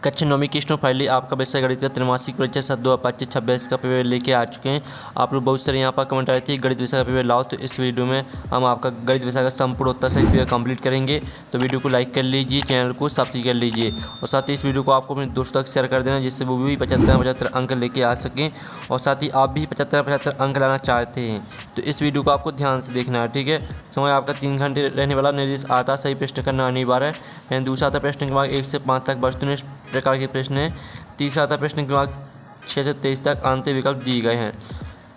कक्षा 9वीं की student finally आपका विषय गणित का त्रैमासिक परीक्षा 7/2/25-26 का पेपर लेके आ चुके हैं। आप लोग बहुत सारे यहाँ पर कमेंट आए थे गणित विषय का पेपर लाओ, तो इस वीडियो में हम आपका गणित विषय का संपूर्ण उत्तर सहित पेपर कंप्लीट करेंगे। तो वीडियो को लाइक कर लीजिए, चैनल को सब्सक्राइब कर लीजिए और साथ ही इस वीडियो को आपको अपने दोस्तों तक शेयर कर देना, जिससे वो भी 75 अंक लेके आ सकें और साथ ही आप भी 75 अंक लाना चाहते हैं। तो इस वीडियो को आपको ध्यान से देखना है, ठीक है। समय आपका 3 घंटे रहने वाला। निर्देश आता सही प्रश्न करना अनिवार्य है। दूसरा आता प्रश्न क्रमांक 1 से 5 तक वस्तुनिष्ठ प्रकार के प्रश्न है। तीसरा आता प्रश्न क्रमांक 6 से 23 तक आंतरिक विकल्प दिए गए हैं।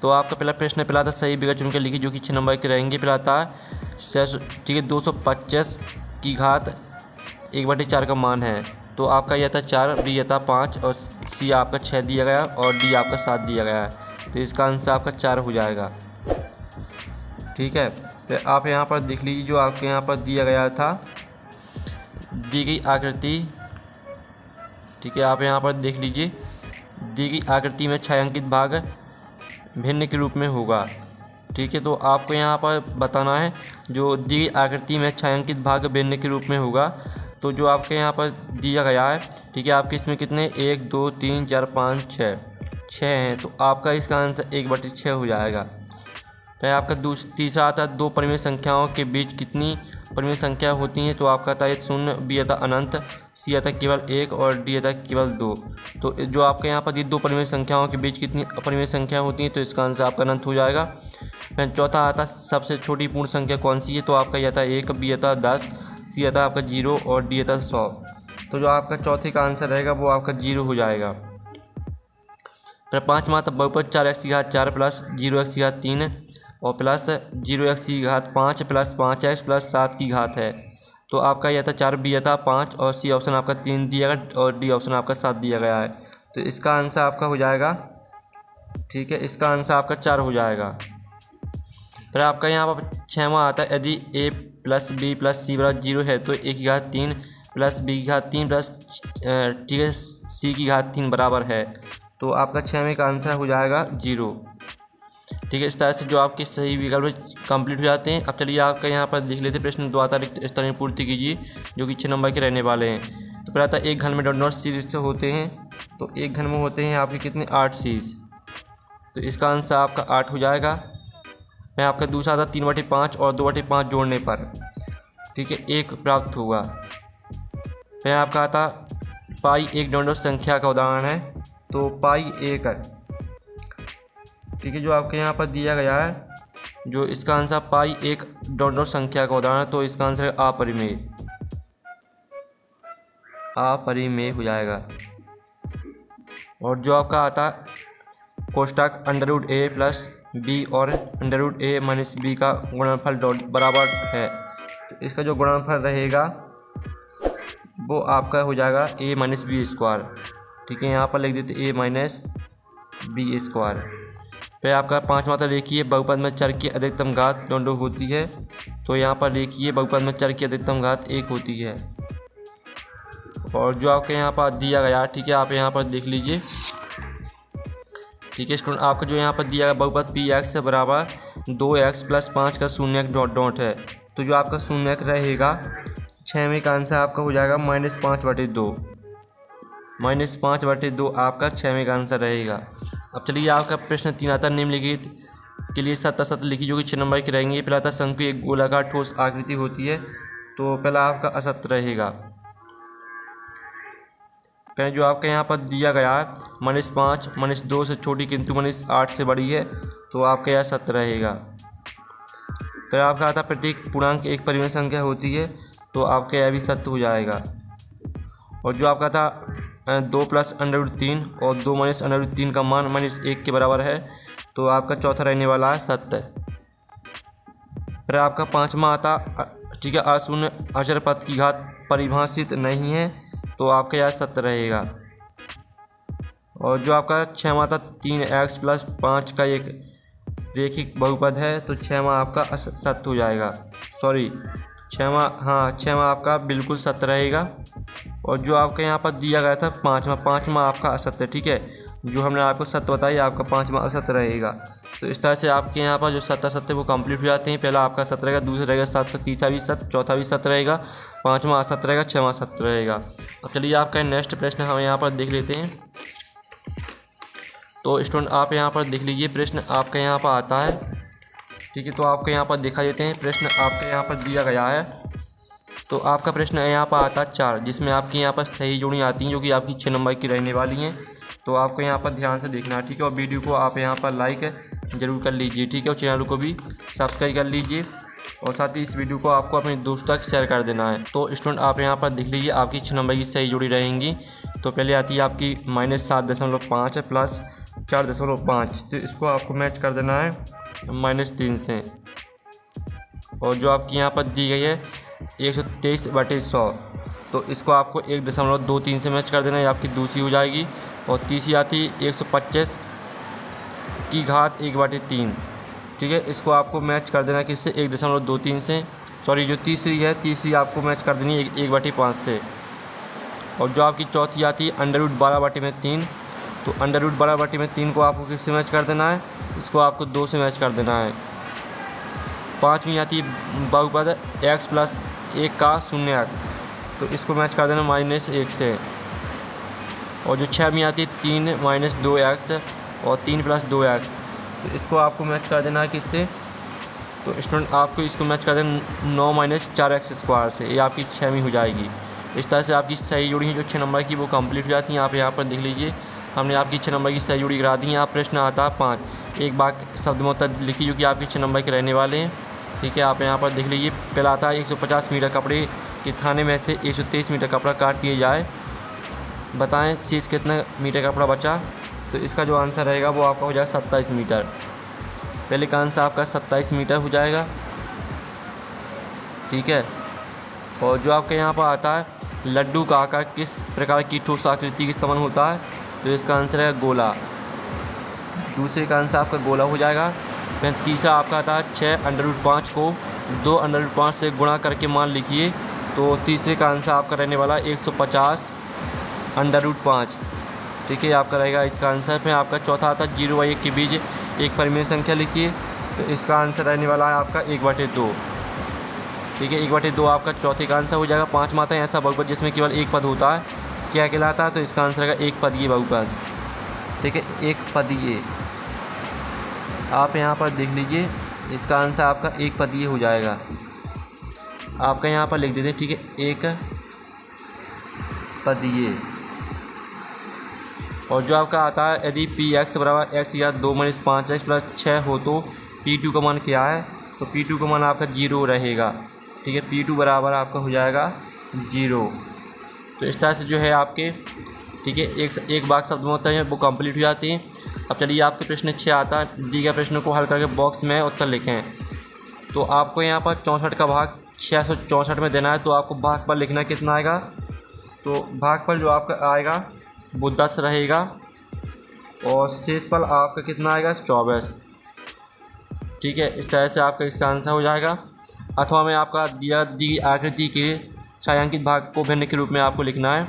तो आपका पहला प्रश्न पहला आता सही विकल्प चुनकर लिखिए, जो कि 6 नंबर के रहेंगे। पहला आता ठीक है 225 की घात 1/4 का मान है। तो आपका यह था 4, बी था 5 और सी आपका 6 दिया गया और डी आपका 7 दिया गया है। तो इसका आंसर आपका 4 हो जाएगा, ठीक है। फिर आप यहाँ पर देख लीजिए, जो आपके यहाँ पर दिया गया था दी गई आकृति, ठीक है। आप यहाँ पर देख लीजिए, दी गई आकृति में छायांकित भाग भिन्न के रूप में होगा, ठीक है। तो आपको यहाँ पर बताना है जो दी गई आकृति में छायांकित भाग भिन्न के रूप में होगा। तो जो आपके यहाँ पर दिया गया है, ठीक है, आपके इसमें कितने 1 2 3 4 5 6 हैं। तो आपका इसका आंसर 1/6 हो जाएगा। तो आपका तीसरा आता है 2 परिमेय संख्याओं के बीच कितनी परिमेय संख्या होती हैं। तो आपका था 0, बी आता अनंत, सी आता केवल 1 और डी आता केवल 2। तो जो आपके यहाँ पर 2 परिमेय संख्याओं के बीच कितनी अपरिमेय संख्या होती हैं, तो इसका आंसर आपका अनंत हो जाएगा। फिर चौथा आता सबसे छोटी पूर्ण संख्या कौन सी है। तो आपका यह था 1, बी आता 10, सी आता आपका 0 और डी आता 100। तो जो आपका चौथे का आंसर रहेगा वो आपका 0 हो जाएगा। फिर पाँचवा आता बहुपद 4x की घात 4 प्लस 0x की घात 3 और प्लस 0x की घात 5 प्लस 5x प्लस 7 की घात है। तो आपका यह था 4, बी था 5 और सी ऑप्शन आपका 3 दिया गया और डी ऑप्शन आपका 7 दिया गया है। तो इसका आंसर आपका हो जाएगा, ठीक है, इसका आंसर आपका 4 हो जाएगा। फिर आपका यहाँ पर 6वां आता है यदि a प्लस बी प्लस सी बराबर 0 है तो a की घात 3 प्लस b की घात 3 प्लस ठीक है c की घात 3 बराबर है। तो आपका 6वें का आंसर हो जाएगा 0, ठीक है। इस तरह से जो आपके सही विकल्प कंप्लीट हो जाते हैं। अब चलिए आपका यहाँ पर देख लेते प्रश्न द्वारा रिक्त स्थान पूर्ति कीजिए, जो कि 6 नंबर के रहने वाले हैं। तो पहला था एक घन में डॉट सीरीज से होते हैं। तो एक घन में होते हैं आपके कितने 8 सीरीज। तो इसका आंसर आपका 8 हो जाएगा। मैं आपका दूसरा था 3/5 और 2/5 जोड़ने पर, ठीक है, 1 प्राप्त होगा। मैं आपका आता पाई एक डॉट संख्या का उदाहरण है। तो पाई 1, ठीक है, जो आपके यहाँ पर दिया गया है, जो इसका आंसर पाई एक डॉट संख्या का उदाहरण है। तो इसका आंसर है अपरिमेय हो जाएगा। और जो आपका आता कोष्टक √a प्लस b और √a माइनस b का गुणनफल डॉट बराबर है। तो इसका जो गुणनफल रहेगा वो आपका हो जाएगा a माइनस बी स्क्वायर, ठीक है। यहाँ पर लिख देते a माइनस बी स्क्वायर। फिर आपका 5वां था देखिए बहुपद में चर की अधिकतम घात डॉट होती है। तो यहाँ पर देखिए बहुपद में चर की अधिकतम घात 1 होती है। और जो आपके यहाँ पर दिया गया, ठीक है, आप यहाँ पर देख लीजिए, ठीक है स्टूडेंट, आपका जो यहाँ पर दिया गया बहुपद px बराबर 2x प्लस 5 का शून्यक डॉट डॉट है। तो जो आपका शून्यक रहेगा 6वें का आंसर आपका हो जाएगा -5/2। -5/2 आपका 6वें का आंसर रहेगा। अब चलिए आपका प्रश्न 3 आता निम्नलिखित के लिए सत्य असत्य लिखिए, जो कि 6 नंबर के रहेंगे। पहला था शंकु एक गोलाकार ठोस आकृति होती है। तो पहला आपका असत्य रहेगा। फिर जो आपका यहाँ पर दिया गया है -5 -2 से छोटी किंतु -8 से बड़ी है। तो आपका यह सत्य रहेगा। फिर आपका आता प्रत्येक पूर्णांक एक परिमेय संख्या होती है। तो आपका यह भी सत्य हो जाएगा। और जो आपका था 2 प्लस √3 और 2 माइनस √3 का मान -1 के बराबर है। तो आपका चौथा रहने वाला है सत्य। फिर आपका 5वां आता, ठीक है, अशून्य अचर पद की घात परिभाषित नहीं है। तो आपका यह सत्य रहेगा। और जो आपका 6वां था 3x प्लस 5 का एक रेखिक बहुपद है। तो 6वां आपका सत्य हो जाएगा। सॉरी 6वां आपका बिल्कुल सत्य रहेगा। और जो आपका यहाँ पर दिया गया था 5वां आपका असत्य, ठीक है। जो हमने आपको सत्य बताई आपका 5वां असत्य रहेगा। तो इस तरह से आपके यहाँ पर जो 7 असत्य वो कंप्लीट हो जाते हैं। पहला आपका सत्य रहेगा, दूसरा रहेगा सत्य, तीसरा भी सत्य, चौथा भी सत्य रहेगा, 5वां असत्य रहेगा, 6वां सत्य रहेगा। अब चलिए आपका नेक्स्ट प्रश्न हम यहाँ पर देख लेते हैं। तो स्टूडेंट आप यहाँ पर देख लीजिए, प्रश्न आपका यहाँ पर आता है, ठीक है। तो आपको यहाँ पर दिखा देते हैं, प्रश्न आपके यहाँ पर दिया गया है। तो आपका प्रश्न यहाँ पर आता है 4, जिसमें आपकी यहाँ पर सही जोड़ी आती हैं जो कि आपकी 6 नंबर की रहने वाली हैं। तो आपको यहाँ पर ध्यान से देखना है, ठीक है। और वीडियो को आप यहाँ पर लाइक ज़रूर कर लीजिए, ठीक है। और चैनल को भी सब्सक्राइब कर लीजिए और साथ ही इस वीडियो को आपको अपने दोस्तों तक शेयर कर देना है। तो स्टूडेंट आप यहाँ पर देख लीजिए, आपकी 6 नंबर की सही जोड़ी रहेंगी। तो पहले आती है आपकी -7.5 है प्लस 4.5, तो इसको आपको मैच कर देना है -3 से। और जो आपकी यहाँ पर दी गई है 123/100, तो इसको आपको 1.23 से मैच कर देना है, आपकी दूसरी हो जाएगी। और तीसरी आती है 125 की घात 1/3, ठीक है। इसको आपको मैच कर देना किससे, 1.23 से। सॉरी, जो तीसरी है, तीसरी आपको मैच कर देनी है 1/5 से। और जो आपकी चौथी आती है √12/3, तो √12/3 को आपको किससे मैच कर देना है, इसको आपको 2 से मैच कर देना है। पाँचवीं आती है बहुपद x + 1 का शून्य अंक, तो इसको मैच कर देना -1 से। और जो 6वीं आती है 3 - 2x और 3 + 2x, तो इसको आपको मैच कर देना है किससे, तो स्टूडेंट आपको इसको मैच कर देना 9 - 4x² से। ये आपकी 6वीं हो जाएगी। इस तरह से आपकी सही जोड़ी है जो 6 नंबर की वो कंप्लीट हो जाती हैं। आप यहाँ पर देख लीजिए, हमने आपकी 6 नंबर की सही जोड़ी करा दी है। आप प्रश्न आता है 5, एक बार शब्द में उत्तर लिखिए जो कि आपके 6 नंबर के रहने वाले हैं, ठीक है। आप यहाँ पर देख लीजिए, पहला आता है 150 मीटर कपड़े के थाने में से 123 मीटर कपड़ा काट लिया जाए, बताएं शेष कितना मीटर कपड़ा बचा। तो इसका जो आंसर रहेगा वो आपका हो जाएगा 27 मीटर। पहले का आंसर आपका 27 मीटर हो जाएगा, ठीक है। और जो आपके यहाँ पर आता है लड्डू का आकार किस प्रकार की ठोस आकृति के समान होता है, तो इसका आंसर है गोला। दूसरे का आंसर आपका गोला हो जाएगा। फिर तीसरा आपका आता है 6√5 को 2√5 से गुणा करके मान लिखिए, तो तीसरे का आंसर आपका रहने वाला 150√5, ठीक है, आपका रहेगा इसका आंसर। फिर आपका चौथा आता है 0 व 1 के बीच एक परिमेय संख्या लिखिए, तो इसका आंसर रहने वाला है आपका 1/2, ठीक है। 1/2 आपका चौथे का आंसर हो जाएगा। पाँचवां आता है ऐसा बहुपद जिसमें केवल एक पद होता है, क्या कहलाता है, तो इसका आंसर रहेगा एक पदीय बहुपद, ठीक है, एक पदीय। आप यहाँ पर देख लीजिए, इसका आंसर आपका एक पदीय हो जाएगा। आपका यहाँ पर लिख देते हैं, ठीक है, एक पदीय। और जो आपका आता है यदि Px = x या 2 - 5x + 6 हो तो P2 का मान क्या है, तो P2 का मान आपका 0 रहेगा, ठीक है। P2 बराबर आपका हो जाएगा 0। तो इस तरह से जो है आपके, ठीक है, एक बार शब्द में होता है वो कंप्लीट हो जाती हैं। अब चलिए आपके प्रश्न 6 आता है, दिए गए प्रश्नों को हल करके बॉक्स में उत्तर लिखें। तो आपको यहाँ पर 64 का भाग 664 में देना है, तो आपको भाग पर लिखना कितना आएगा, तो भाग पर जो आपका आएगा वो 10 रहेगा और शेष पर आपका कितना आएगा 24, ठीक है। इस तरह से आपका इसका आंसर हो जाएगा। अथवा में आपका दी आकृति के छायांकित भाग को भिन्न के रूप में आपको लिखना है।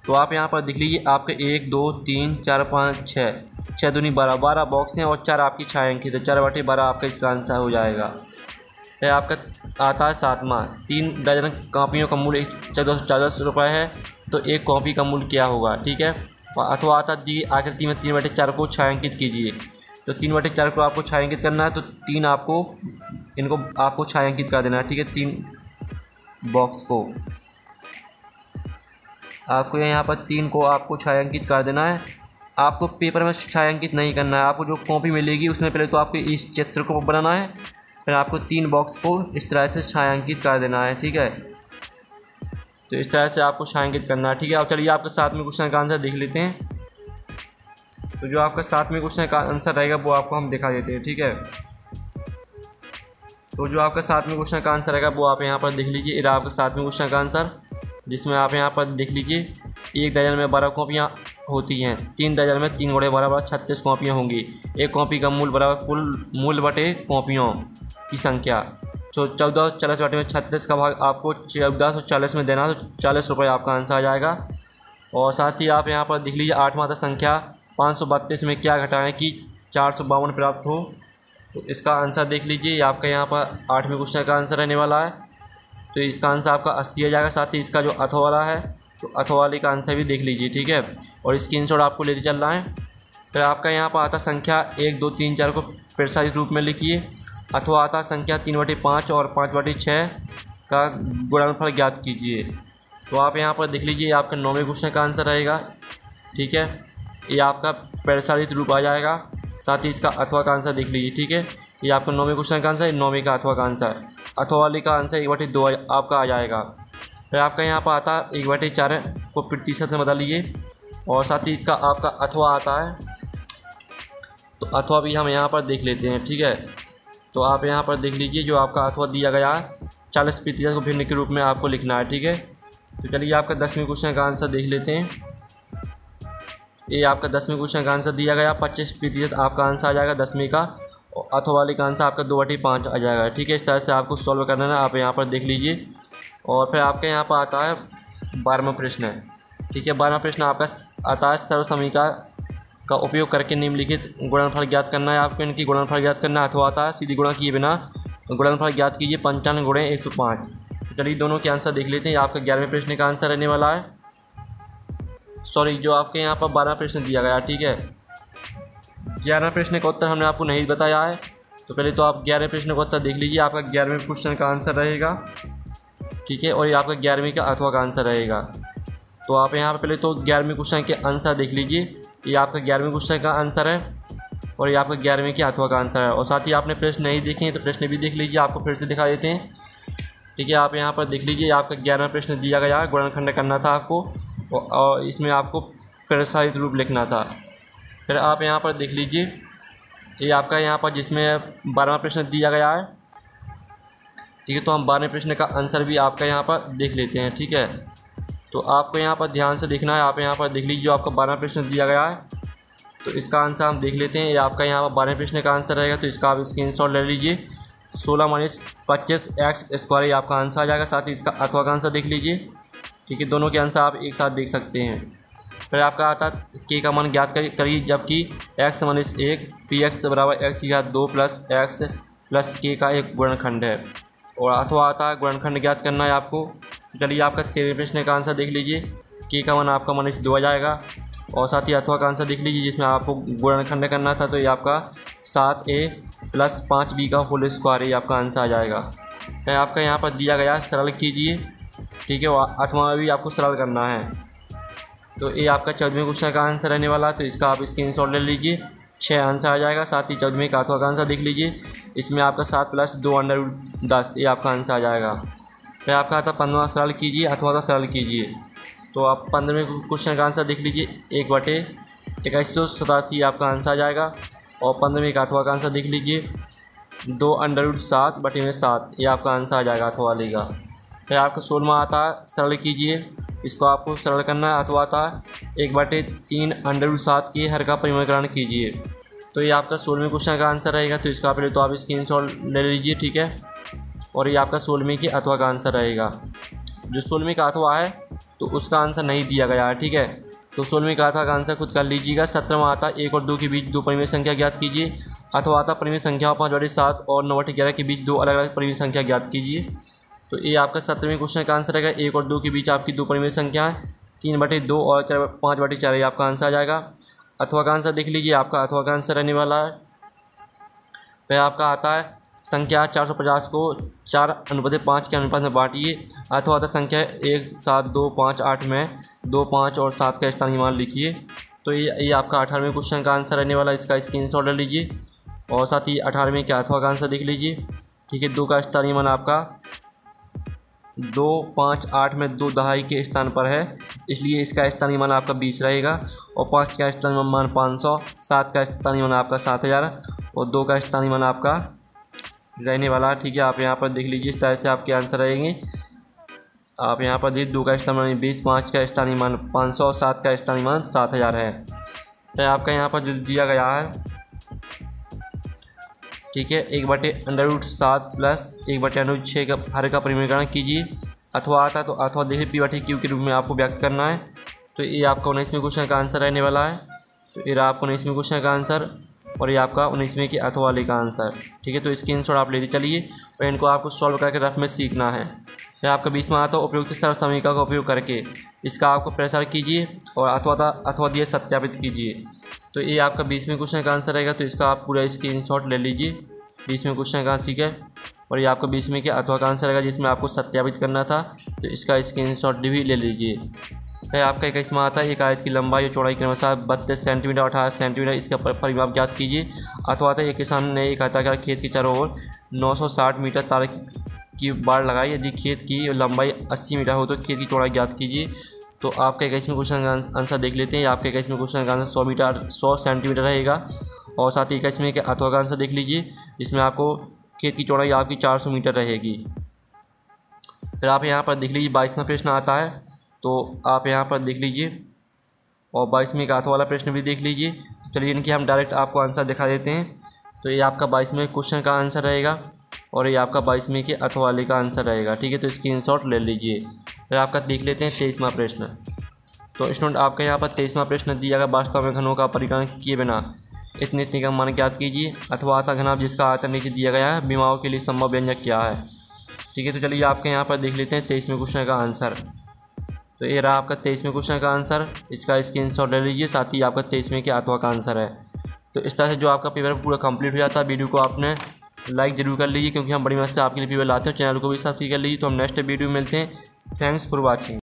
तो आप यहाँ पर देख लीजिए, आपके 1 2 3 4 5 6 दूनी 12 बॉक्स हैं और 4 आपकी छायांकित है, 4/12 आपका इसका आंसर हो जाएगा। फिर आपका आता है 7वां, 3 दर्जन कॉपियों का मूल्य 1440 रुपये है, तो एक कॉपी का मूल्य क्या होगा, ठीक है। अथवा आता दी आकृति में 3/4 को छायांकित कीजिए, तो 3/4 को आपको छायांकित करना है, तो 3 इनको आपको छायांकित कर देना है, ठीक है। 3 बॉक्स को आपको यहाँ पर 3 को आपको छायांकित कर देना है। आपको पेपर में छायांकित नहीं करना है, आपको जो कॉपी मिलेगी उसमें पहले तो आपको इस चित्र को बनाना है, फिर आपको 3 बॉक्स को इस तरह से छायांकित कर देना है, ठीक है। तो इस तरह से आपको छायांकित करना है, ठीक है। अब चलिए आपका 7वें क्वेश्चन का आंसर देख लेते हैं। तो जो आपका 7वें क्वेश्चन का आंसर रहेगा वो आपको हम दिखा देते हैं, ठीक है। तो जो आपका 7वें क्वेश्चन का आंसर रहेगा वो आप यहाँ पर देख लीजिए। इधर आपका 7वें क्वेश्चन का आंसर, जिसमें आप यहाँ पर देख लीजिए, 1 दर्जन में 12 कॉपियाँ होती हैं, 3 दर्जन में 3 × 12 36 कॉपियाँ होंगी। एक कॉपी का मूल्य बराबर कुल मूल्य बटे कॉपियों की संख्या। तो 1440 में 36 का भाग आपको 1440 में देना, तो 40 रुपये आपका आंसर आ जाएगा। और साथ ही आप यहाँ पर देख लीजिए 8 मात्रा संख्या 532 में क्या घटाएं कि 452 प्राप्त हो। तो इसका आंसर देख लीजिए, ये आपका यहाँ पर 8वें क्वेश्चन का आंसर रहने वाला है। तो इसका आंसर आपका 80 आ जाएगा। साथ ही इसका जो अथवा वाला है तो अथवा वाले का आंसर भी देख लीजिए, ठीक है। और स्क्रीनशॉट आपको लेते चल रहा है। फिर आपका यहाँ पर आता संख्या 1 2 3 4 को प्रेसाइज रूप में लिखिए। अथवा आता संख्या 3/5 और 5/6 का गुणनफल ज्ञात कीजिए। तो आप यहाँ पर देख लीजिए, आपका 9वें क्वेश्चन का आंसर रहेगा, ठीक है। ये आपका प्रसारित रूप आ जाएगा। साथ ही इसका अथवा का आंसर देख लीजिए, ठीक है। ये आपका 9वें क्वेश्चन का आंसर है, 9वें का अथवा का आंसर। अथवा वाले का आंसर 1/2 आपका आ जाएगा। फिर आपका यहाँ पर आता 1/4 को प्रतिशत में बदलिए। और साथ ही इसका आपका अथवा आता है, तो अथवा भी हम यहाँ पर देख लेते हैं, ठीक है। तो आप यहाँ पर देख लीजिए, जो आपका अथवा दिया गया है 40% को भिन्न के रूप में आपको लिखना है, ठीक है। तो चलिए आपका 10वें क्वेश्चन का आंसर देख लेते हैं। ये आपका 10वें क्वेश्चन का आंसर दिया गया 25% आपका आंसर आ जाएगा 10वीं का। और अथवा वाले का आंसर आपका 2/5 आ जाएगा, ठीक है। इस तरह से आपको सॉल्व करना है, आप यहाँ पर देख लीजिए। और फिर आपके यहाँ पर आता है 12वां प्रश्न, ठीक है। 12वां प्रश्न आपका आता है सर्वसमीका का उपयोग करके निम्नलिखित गुणनफल ज्ञात करना है आपको। इनकी गुणनफल ज्ञात करना है। अथवा आता है सीधी गुणा किए बिना गुणनफल ज्ञात कीजिए 55 × 105। तो चलिए दोनों के आंसर देख लेते हैं। आपका 11वें प्रश्न का आंसर रहने वाला है, सॉरी जो आपके यहाँ पर 12वां प्रश्न दिया गया, ठीक है। 11वें प्रश्न का उत्तर हमने आपको नहीं बताया है। तो पहले तो आप 11वें प्रश्न का उत्तर देख लीजिए। आपका 11वें क्वेश्चन का आंसर रहेगा, ठीक है। और ये आपका 11वीं का अथवा का आंसर रहेगा। तो आप यहाँ पर पहले तो 11वें क्वेश्चन के आंसर देख लीजिए। ये आपका 11वें क्वेश्चन का आंसर है और ये आपका 11वीं के अथवा का आंसर है। और साथ ही आपने प्रश्न नहीं देखे हैं तो प्रश्न भी देख लीजिए, आपको फिर से दिखा देते हैं, ठीक है। आप यहाँ पर देख लीजिए, आपका 11वां प्रश्न दिया गया है, गुणनखंड करना था आपको और इसमें आपको प्रसारित रूप लिखना था। फिर आप यहाँ पर देख लीजिए, ये आपका यहाँ पर जिसमें 12वां प्रश्न दिया गया है, ठीक है। तो हम 12वें प्रश्न का आंसर भी आपका यहाँ पर देख लेते हैं, ठीक है। तो आपको यहाँ पर ध्यान से देखना है। आप यहाँ पर देख लीजिए, जो आपका 12वां प्रश्न दिया गया है तो इसका आंसर हम देख लेते हैं। ये आपका यहाँ पर 12वें प्रश्न का आंसर रहेगा। तो इसका आप स्क्रीनशॉट ले लीजिए। 16 - 25x² ये आपका आंसर आ जाएगा। साथ ही इसका अथवा का आंसर देख लीजिए, ठीक है। दोनों के आंसर आप एक साथ देख सकते हैं। फिर आपका आता के का मान ज्ञात करिए, जबकि x - 1 px = x2 + x + k का एक गुणनखंड है। और अथवा आता है गुणनखंड ज्ञात करना है आपको। चलिए आपका 13वें प्रश्न का आंसर देख लीजिए। के का मान आपका -2 आ जाएगा। और साथ ही अथवा का आंसर देख लीजिए, जिसमें आपको गुणनखंड करना था। तो ये आपका 7a + 5b का होल स्क्वायर ये आपका आंसर आ जाएगा। तो आपका यहाँ पर दिया गया सरल कीजिए, ठीक है। अथवा में भी आपको सरल करना है। तो ये आपका 14वें क्वेश्चन का आंसर रहने वाला है। तो इसका आप स्क्रीनशॉट ले लीजिए, 6 आंसर आ जाएगा। साथ ही 14वें का अथवा का आंसर देख लीजिए, इसमें आपका 7 + 2√10 ये आपका आंसर आ जाएगा। फिर आपका आता 15वां सरल कीजिए, अथवा का सरल कीजिए। तो आप 15वें क्वेश्चन का आंसर देख लीजिए, 1/2187 आपका आंसर आ जाएगा। और 15वें का अथवा का आंसर देख लीजिए, 2√7/7 ये आपका आंसर आ जाएगा अथवा वाले का। फिर आपका 16वां आता है सरल कीजिए, इसको आपको सरल करना है। अथवा आता है 1/3 के हर का परिमाणीकरण कीजिए। तो ये आपका 16वें क्वेश्चन का आंसर रहेगा। तो इसका पहले तो आप स्क्रीनशॉट ले लीजिए, ठीक है। और ये आपका 16वें के अथवा का आंसर रहेगा। जो 16वें का अथवा है तो उसका आंसर नहीं दिया गया है, ठीक है। तो 16वें का अथवा का आंसर खुद कर लीजिएगा। 17वां आता 1 और 2 के बीच 2 परिमेय संख्या ज्ञात कीजिए। अथवा आता परिमेय संख्या 5/7 और 9/11 के बीच 2 अलग अलग परिमेय संख्या ज्ञात कीजिए। तो ये आपका 17वें क्वेश्चन का आंसर रहेगा। 1 और 2 के बीच आपकी 2 परिमेय संख्या है, 3/2 और 5/4 ये आपका आंसर आ जाएगा। अथवा का आंसर देख लीजिए, आपका अथवा का आंसर रहने वाला है। फिर आपका आता है संख्या 450 को 4:5 के अनुपात में बांटिए। अथवा आता संख्या 1 7 2 5 8 में 2 5 और 7 का स्थानीय मान लिखिए। तो ये आपका 18वें क्वेश्चन का आंसर रहने वाला है। इसका स्क्रीनशॉट ले लीजिए। और साथ ही 18वें के अथवा का आंसर देख लीजिए, ठीक है। 2 का स्थानीय मान आपका 2 5 8 में 2 दहाई के स्थान पर है, इसलिए इसका स्थानीय मान आपका 20 रहेगा। और 5 का स्थानीय मान 500, 7 का स्थानीय मान आपका 7000 और 2 का स्थानीय मान आपका रहने वाला, ठीक है। आप यहाँ पर देख लीजिए, इस तरह से आपके आंसर रहेंगे। आप यहाँ पर देखिए 2 का स्थानीय मान 20, 5 का स्थानीय मान 500 और 7 का स्थानीय मान 7000 है। तो आपका यहाँ पर जो दिया गया है, ठीक है, 1/√7 + 1/√6 का हर का परिमाणीकरण कीजिए। अथवा आता तो अथवा देखिए P/Q के रूप में आपको व्यक्त करना है। तो ये आपका 19वें क्वेश्चन का आंसर रहने वाला है। तो ये रहा आपका 19वें क्वेश्चन का आंसर और ये आपका 19वें के अथवा वाले का आंसर। ठीक है, तो स्क्रीनशॉट आप लेते चलिए और इनको आपको सॉल्व करके रफ में सीखना है। फिर आपका 20वां आता है उपयुक्त सर्व समीकरण का उपयोग करके इसका आपको प्रेशर कीजिए और अथवा दिए सत्यापित कीजिए। तो ये आपका 20वें क्वेश्चन का आंसर रहेगा। तो इसका आप पूरा स्क्रीनशॉट ले लीजिए 20वें क्वेश्चन का, ठीक है। और ये आपका 20वें के अथवा का आंसर रहेगा जिसमें आपको सत्यापित करना था, तो इसका स्क्रीनशॉट भी ले लीजिए। फिर आपका 21वां आता है एक आयत की लंबाई और चौड़ाई क्रमशः 32 सेंटीमीटर 18 सेंटीमीटर, इसका परिमाप ज्ञात कीजिए। अथवा आता है एक किसान ने एक आयताकार खेत के चारों ओर 960 मीटर तार की बाड़ लगाई। यदि खेत की लंबाई 80 मीटर हो तो खेत की चौड़ाई ज्ञात कीजिए। तो आपका 21वें क्वेश्चन का आंसर देख लेते हैं। आपके 21वें क्वेश्चन का आंसर 100 सेंटीमीटर रहेगा। और साथ ही 21वें के अथवा का आंसर देख लीजिए, इसमें आपको खेत की चौड़ाई आपकी 400 मीटर रहेगी। फिर आप यहाँ पर देख लीजिए 22वां प्रश्न आता है, तो आप यहाँ पर देख लीजिए और 22वें का अथवा वाला प्रश्न भी देख लीजिए। चलिए इनकी हम डायरेक्ट आपको आंसर दिखा देते हैं। तो ये आपका 22वें क्वेश्चन का आंसर रहेगा और ये आपका 22वें के अथवा वाले का आंसर रहेगा। ठीक है, तो स्क्रीनशॉट ले लीजिए। फिर आपका देख लेते हैं 23वां प्रश्न। तो स्टूडेंट आपका यहाँ पर 23वां प्रश्न दिया गया, वास्तव में घनों का परिगणन किए बिना इतने का मान ज्ञात कीजिए। अथवा आता घनाभ जिसका आयतन नीचे दिया गया है, विमाओं के लिए संभव व्यंजक क्या है। ठीक है, तो चलिए आपके यहाँ पर देख लेते हैं 23वें क्वेश्चन का आंसर। तो ये रहा आपका 23वें क्वेश्चन का आंसर, इसका स्क्रीनशॉट ले लीजिए। साथ ही आपका 23वें के अथवा का आंसर है। तो इस तरह से जो आपका पेपर पूरा कंप्लीट हो जाता है। वीडियो को आपने लाइक जरूर कर लीजिए क्योंकि हम बड़ी मदद से आपके लिए पेपर लाते हैं। चैनल को भी सब्सक्राइब कर लीजिए। तो हम नेक्स्ट वीडियो में मिलते हैं। Thanks for watching.